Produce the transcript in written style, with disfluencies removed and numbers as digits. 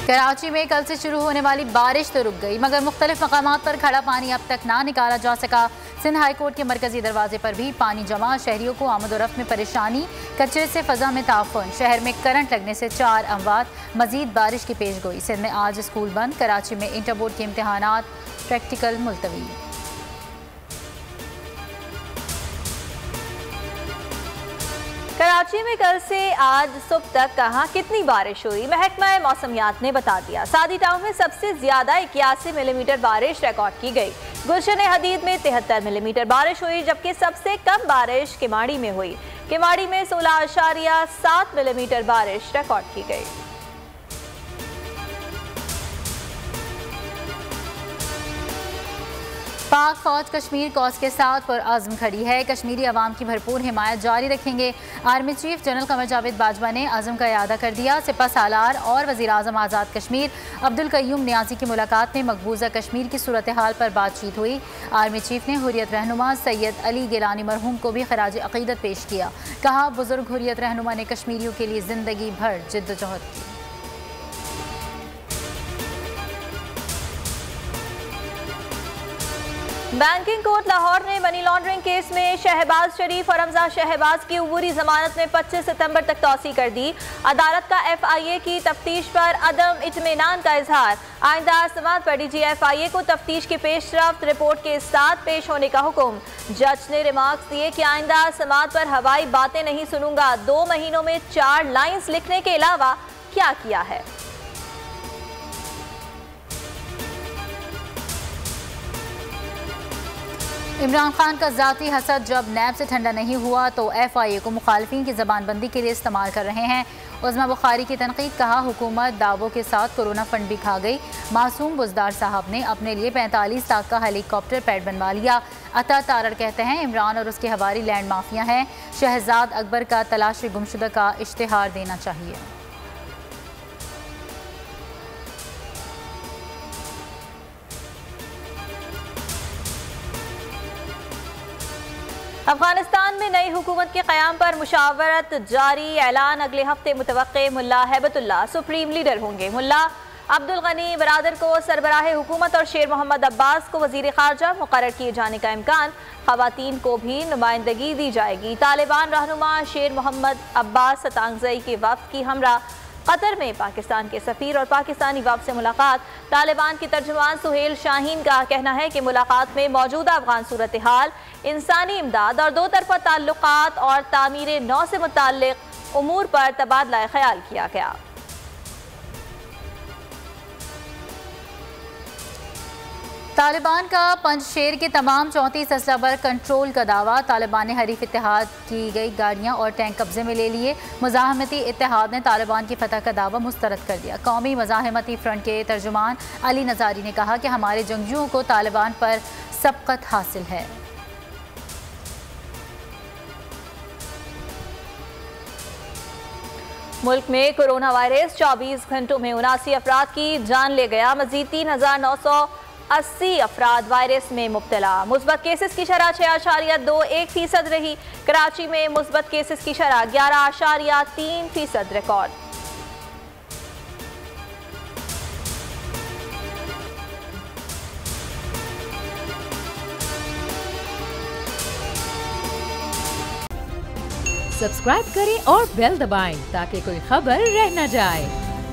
कराची में कल से शुरू होने वाली बारिश तो रुक गई, मगर मुख्तलिफ मकामात पर खड़ा पानी अब तक ना निकाला जा सका। सिंध हाई कोर्ट के मरकजी दरवाजे पर भी पानी जमा, शहरियों को आमदोरफ्त में परेशानी, कचरे से फजा में ताफुन। शहर में करंट लगने से 4 अमवात। मजीद बारिश की पेश गोई। सिंध में आज स्कूल बंद। कराची में इंटर बोर्ड के इम्तहानात प्रैक्टिकल मुलतवी। कराची में कल से आज सुबह तक कहां कितनी बारिश हुई, महकमा मौसमियात ने बता दिया। सादी टाउन में सबसे ज्यादा 81 मिलीमीटर बारिश रिकॉर्ड की गई। गुलशन हदीद में 73 मिलीमीटर बारिश हुई, जबकि सबसे कम बारिश किमाड़ी में हुई। किमाड़ी में 16.7 मिलीमीटर बारिश रिकॉर्ड की गई। पाक फौज कश्मीर कॉज के साथ पुरअज़्म खड़ी है। कश्मीरी अवाम की भरपूर हिमायत जारी रखेंगे। Army chief general Qamar Javed Bajwa ने अज़्म का इरादा कर दिया। सिपह सालार और वज़ीर आज़म आज़ाद कश्मीर अब्दुल कय्यूम नियाज़ी की मुलाकात में मकबूजा कश्मीर की सूरत हाल पर बातचीत हुई। आर्मी चीफ ने हुर्रियत रहनुमा सैयद अली गिलानी मरहूम को भी खराज अक़ीदत पेश किया। कहा, बुजुर्ग हुर्रियत रहनुमा ने कश्मीरियों के लिए ज़िंदगी भर जिद्दोजहद की। बैंकिंग कोर्ट लाहौर ने मनी लॉन्ड्रिंग केस में शहबाज शरीफ और हमजा शहबाज की अबूरी जमानत में 25 सितंबर तक तौसी कर दी। अदालत का FIA की तफ्तीश पर अदम इत्मीनान का इजहार। आइंदा समात पर DG FIA को तफ्तीश की पेशरफ्त रिपोर्ट के साथ पेश होने का हुक्म। जज ने रिमार्क्स दिए कि आइंदा समात पर हवाई बातें नहीं सुनूंगा। 2 महीनों में 4 लाइन्स लिखने के अलावा क्या किया है। इमरान खान का ज़ाती हसद जब नैब से ठंडा नहीं हुआ तो FIA को मुखालफिन की ज़बानबंदी के लिए इस्तेमाल कर रहे हैं। उज़मा बुखारी की तनकीद। कहा, हुकूमत दावों के साथ कोरोना फंड भी खा गई। मासूम बुजदार साहब ने अपने लिए 45 लाख का हेलीकॉप्टर पैड बनवा लिया। अता तारड़ कहते हैं इमरान और उसके हवारी लैंड माफिया हैं। शहजाद अकबर का तलाशी गुमशुदा का इश्तिहार देना चाहिए। अफगानिस्तान में नई हुकूमत के क़याम पर मुशावरत जारी। ऐलान अगले हफ्ते मुतवक्के। मुल्ला हैबतुल्लाह सुप्रीम लीडर होंगे। मुल्ला अब्दुल गनी बरादर को सरबराह हुकूमत और शेर मोहम्मद अब्बास को वजीर खारजा मुकर्रर किए जाने का इम्कान। ख़वातीन को भी नुमाइंदगी दी जाएगी। तालिबान रहनुमा शेर मोहम्मद अब्बास सतांगज़ई के वफ़द की हमरा कतर में पाकिस्तान के सफ़ीर और पाकिस्तानी वफ़द से मुलाकात। तालिबान की तर्जुमान सुहेल शाहीन का कहना है कि मुलाकात में मौजूदा अफगान सूरत हाल, इंसानी इमदाद और 2 तरफ़ा ताल्लुकात और तामीर नौ से मुताल्लिक़ उमूर पर तबादला ख्याल किया गया। तालिबान का पंजशेर के तमाम 34 असला पर कंट्रोल का दावा। तालिबान ने हरीफ इत्तेहाद की गई गाड़ियां और टैंक कब्जे में ले लिए। मुज़ाहमती इत्तेहाद ने तालिबान की फतह का दावा मुस्तरद कर दिया। कौमी मुज़ाहमती फ्रंट के तर्जुमान अली नज़ारी ने कहा कि हमारे जंगजुओं को तालिबान पर सबकत हासिल है। मुल्क में कोरोना वायरस 24 घंटों में 79 अफराद की जान ले गया। मजीद 3980 अफराद वायरस में मुब्तला। मुस्बत केसेस की शरह 6.21% रही। कराची में मुस्बत केसेस की शरह 11.3% रिकॉर्ड। सब्सक्राइब करें और बेल दबाएं ताकि कोई खबर रह न जाए।